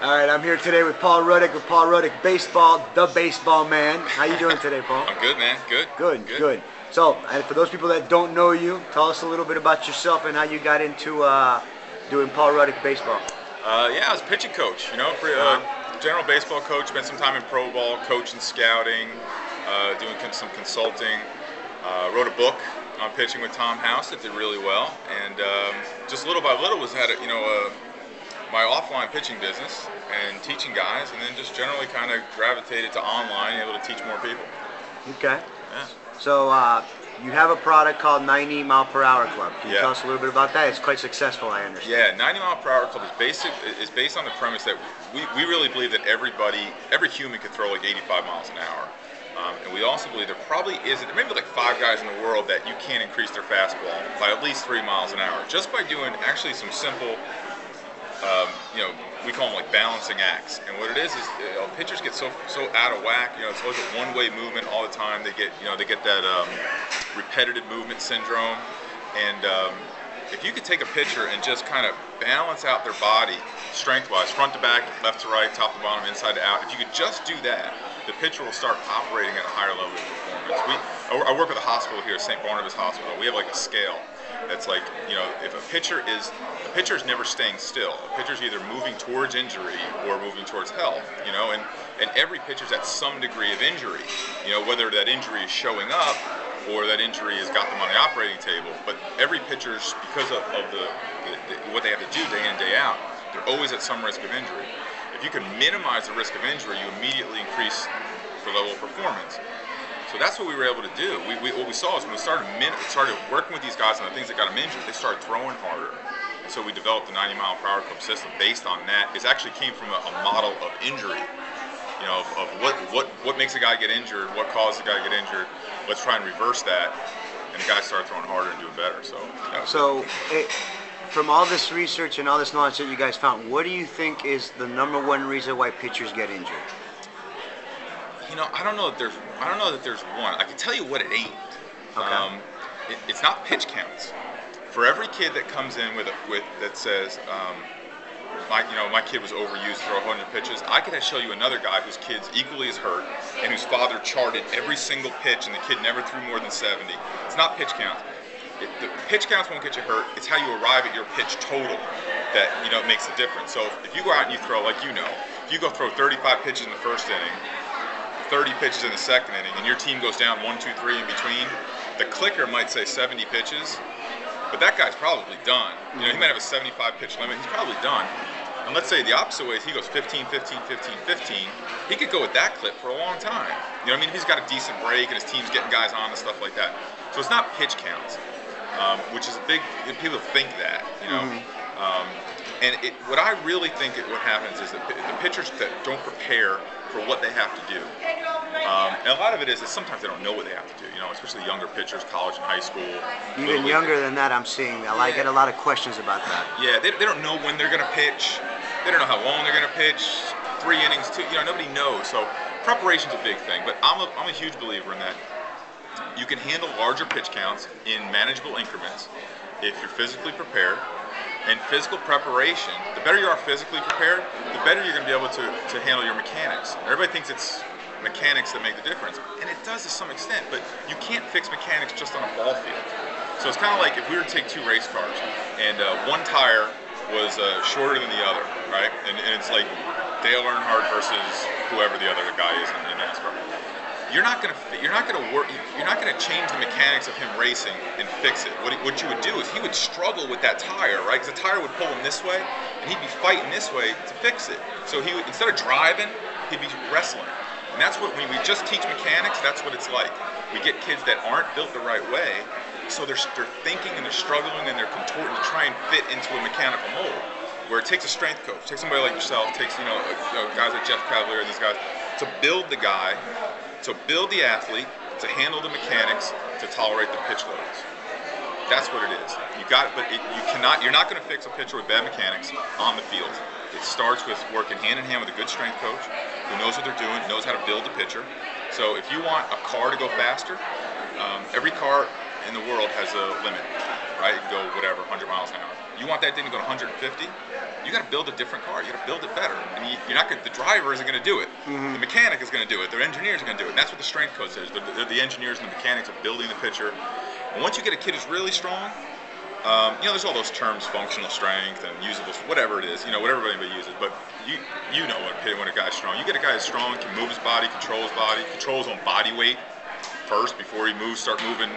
All right, I'm here today with Paul Reddick Baseball, the baseball man. How you doing today, Paul? I'm good, man. Good. Good. So, and for those people that don't know you, tell us a little bit about yourself and how you got into doing Paul Reddick Baseball. Yeah, I was a pitching coach. General baseball coach. Spent some time in pro ball, coaching, scouting, doing some consulting. Wrote a book on pitching with Tom House that did really well, and just little by little my offline pitching business and teaching guys, and then just generally kind of gravitated to online, able to teach more people. Okay. Yeah. So you have a product called 90 Mile Per Hour Club. Can you tell us a little bit about that? It's quite successful, I understand. Yeah, 90 Mile Per Hour Club is based on the premise that we really believe that every human could throw like 85 miles an hour. And we also believe there probably there may be like 5 guys in the world that you can't increase their fastball by at least 3 miles an hour just by doing actually some simple, we call them like balancing acts. And what it is pitchers get so out of whack. It's like a one-way movement all the time. They get that repetitive movement syndrome. And if you could take a pitcher and just kind of balance out their body strength-wise, front to back, left to right, top to bottom, inside to out, if you could just do that, the pitcher will start operating at a higher level of performance. I work with a hospital here, St. Barnabas Hospital. We have like a scale that's like, if a pitcher is never staying still. A pitcher's either moving towards injury or moving towards health, and every pitcher's at some degree of injury, whether that injury is showing up or that injury has got them on the operating table. But every pitcher's, because of what they have to do day in, day out, they're always at some risk of injury. If you can minimize the risk of injury, you immediately increase the level of performance. So that's what we were able to do. What we saw is when we started working with these guys on the things that got them injured, they started throwing harder. And so we developed the 90 Mile Per Hour Club system based on that. It actually came from a model of injury, of what makes a guy get injured, what causes a guy to get injured. Let's try and reverse that, and the guys started throwing harder and doing better. From all this research and all this knowledge that you guys found, what do you think is the #1 reason why pitchers get injured? I don't know that there's one. I can tell you what it ain't. Okay. It's not pitch counts. For every kid that comes in that says, my kid was overused, throw 100 pitches, I could show you another guy whose kid's equally as hurt and whose father charted every single pitch and the kid never threw more than 70. It's not pitch counts. The pitch counts won't get you hurt. It's how you arrive at your pitch total that makes the difference. So if you go out and you throw, if you go throw 35 pitches in the first inning, 30 pitches in the second inning, and your team goes down 1, 2, 3 in between, the clicker might say 70 pitches, but that guy's probably done. He might have a 75 pitch limit. He's probably done. And let's say the opposite way is he goes 15, 15, 15, 15. He could go with that clip for a long time. If he's got a decent break and his team's getting guys on and stuff like that. So it's not pitch counts, which is a big. People think that, And what I really think what happens is that the pitchers that don't prepare for what they have to do, and a lot of it is sometimes they don't know what they have to do. Especially younger pitchers, college and high school. Even younger than that, I'm seeing that. I get a lot of questions about that. Yeah, they don't know when they're going to pitch. They don't know how long they're going to pitch. 3 innings, 2. Nobody knows. So preparation's a big thing. But I'm a huge believer in that. You can handle larger pitch counts in manageable increments if you're physically prepared. And physical preparation, the better you are physically prepared, the better you're going to be able to handle your mechanics. Everybody thinks it's mechanics that make the difference, and it does to some extent, but you can't fix mechanics just on a ball field. So it's kind of like if we were to take 2 race cars, and one tire was shorter than the other, right? And it's like Dale Earnhardt versus whoever the other guy is in NASCAR. You're not going to change the mechanics of him racing and fix it. What you would do is he would struggle with that tire, right? Because the tire would pull him this way, and he'd be fighting this way to fix it. So he would, instead of driving, he'd be wrestling. And that's when we just teach mechanics, that's what it's like. We get kids that aren't built the right way, so they're thinking and they're struggling and they're contorting to try and fit into a mechanical mold. Where it takes a strength coach, takes somebody like yourself, takes guys like Jeff Cavalier, these guys, to build the guy, to build the athlete, to handle the mechanics, to tolerate the pitch loads. That's what it is. You're not going to fix a pitcher with bad mechanics on the field. It starts with working hand in hand with a good strength coach who knows what they're doing, knows how to build a pitcher. So if you want a car to go faster, every car in the world has a limit, right? It can go 100 miles an hour. You want that thing to go to 150? You got to build a different car. You got to build it better. And you're not gonna, the driver isn't going to do it. The mechanic is going to do it. The engineers are going to do it. And that's what the strength coach is. They're the engineers and the mechanics of building the pitcher. And once you get a kid who's really strong, you know, there's all those terms, functional strength and usable, whatever it is, you know, whatever anybody uses. But you know when a guy's strong. You get a guy who's strong, can move his body, control his own body weight first before he moves, start moving.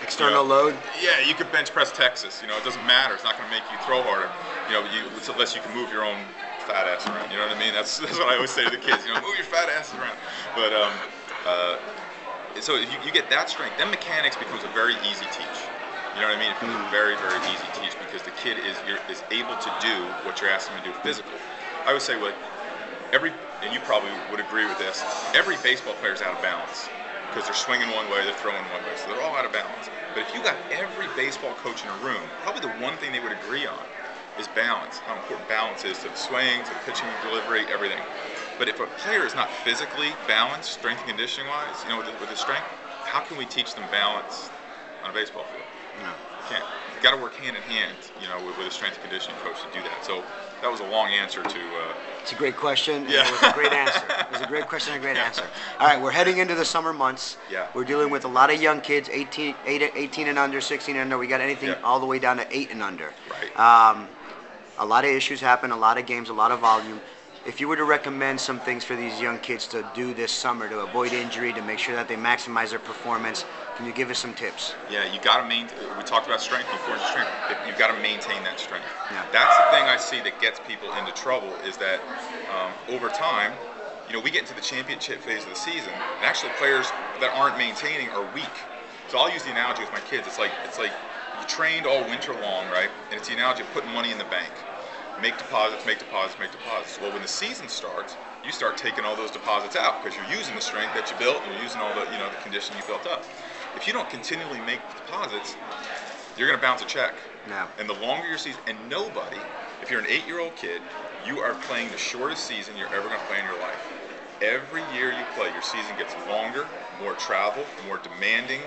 External load? Yeah, you could bench press Texas. You know, it doesn't matter. It's not going to make you throw harder. You know, unless you can move your own fat ass around. You know what I mean? That's what I always say to the kids. You know, move your fat asses around. But so you get that strength. Then mechanics becomes a very easy teach. You know what I mean? It becomes a very, very easy teach because the kid is able to do what you're asking him to do physical. I would say, and you probably would agree with this, every baseball player is out of balance because they're swinging one way, they're throwing one way, so they're all out of balance. But if you got every baseball coach in a room, probably the one thing they would agree on is balance, how important balance is to the swing, to the pitching delivery, everything. But if a player is not physically balanced, strength and conditioning wise, you know, with his strength, how can we teach them balance on a baseball field? No. You can't. You got to work hand in hand, you know, with a strength and conditioning coach to do that. So that was a long answer to. It's a great question. Yeah. It was a great answer. It was a great question and a great answer. All right, we're heading into the summer months. Yeah. We're dealing with a lot of young kids, 18 and under, 16 and under. We got anything all the way down to 8 and under. Right. A lot of issues happen, a lot of games, a lot of volume. If you were to recommend some things for these young kids to do this summer to avoid injury, to make sure that they maximize their performance, can you give us some tips? Yeah, you got to maintain. We talked about strength before. Strength. You've got to maintain that strength. Yeah. That's the thing I see that gets people into trouble is that over time, you know, we get into the championship phase of the season, and actually players that aren't maintaining are weak. So I'll use the analogy with my kids. It's like you trained all winter long, right? And it's the analogy of putting money in the bank. Make deposits, make deposits, make deposits. Well, when the season starts, you start taking all those deposits out because you're using the strength that you built and you're using all the, you know, the conditioning you built up. If you don't continually make deposits, you're going to bounce a check. No. And the longer your season, and nobody, if you're an 8-year-old kid, you are playing the shortest season you're ever going to play in your life. Every year you play, your season gets longer, more travel, more demanding,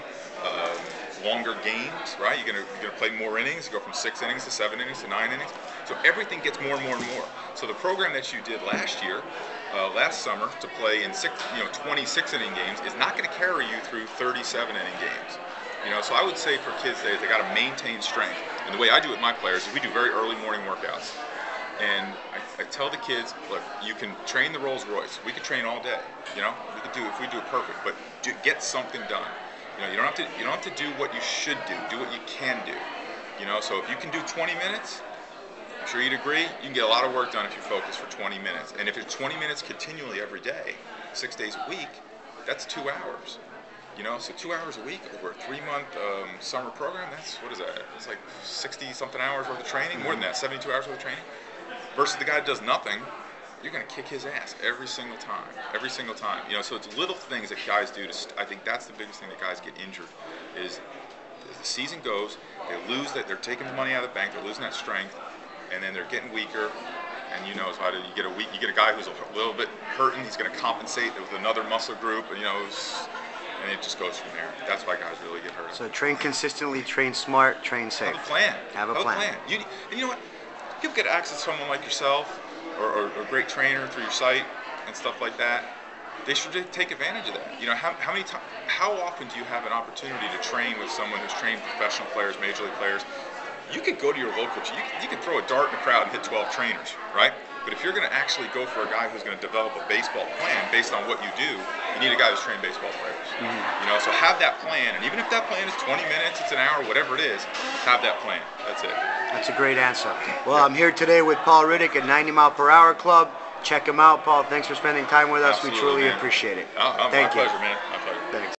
longer games, right? You're gonna play more innings. You go from 6 innings to 7 innings to 9 innings. So everything gets more and more and more. So the program that you did last year, last summer, to play in 26 inning games is not going to carry you through 37 inning games. You know, so I would say for kids they got to maintain strength. And the way I do it with my players is we do very early morning workouts. And I tell the kids, look, you can train the Rolls Royce. We could train all day. You know, we could do if we do it perfect, but get something done. You know, you don't have to do what you should do. Do what you can do. You know, so if you can do 20 minutes, I'm sure you'd agree, you can get a lot of work done if you focus for 20 minutes. And if it's 20 minutes continually every day, 6 days a week, that's 2 hours. You know, so 2 hours a week over a 3-month summer program, that's, what is that? It's like 60-something hours worth of training, more than that, 72 hours worth of training. Versus the guy that does nothing, you're going to kick his ass every single time. Every single time. You know, so it's little things that guys do I think that's the biggest thing that guys get injured is as the season goes, they lose that, they're taking the money out of the bank, they're losing that strength, and then they're getting weaker. And you know, you get a guy who's a little bit hurting, he's going to compensate with another muscle group, you know, and it just goes from there. That's why guys really get hurt. So train consistently, train smart, train safe. Have a plan. Have a plan. And you know what? People get access to someone like yourself or a great trainer through your site and stuff like that. They should take advantage of that. You know, how often do you have an opportunity to train with someone who's trained professional players, major league players? You could go to your local, you could throw a dart in a crowd and hit 12 trainers, right? But if you're going to actually go for a guy who's going to develop a baseball plan based on what you do, you need a guy who's trained baseball players. You know, so have that plan, and even if that plan is 20 minutes, it's an hour, whatever it is, have that plan. That's it. That's a great answer. Well, I'm here today with Paul Reddick at 90 Mile Per Hour Club. Check him out, Paul. Thanks for spending time with us. Absolutely, we truly man. appreciate it. My pleasure, man.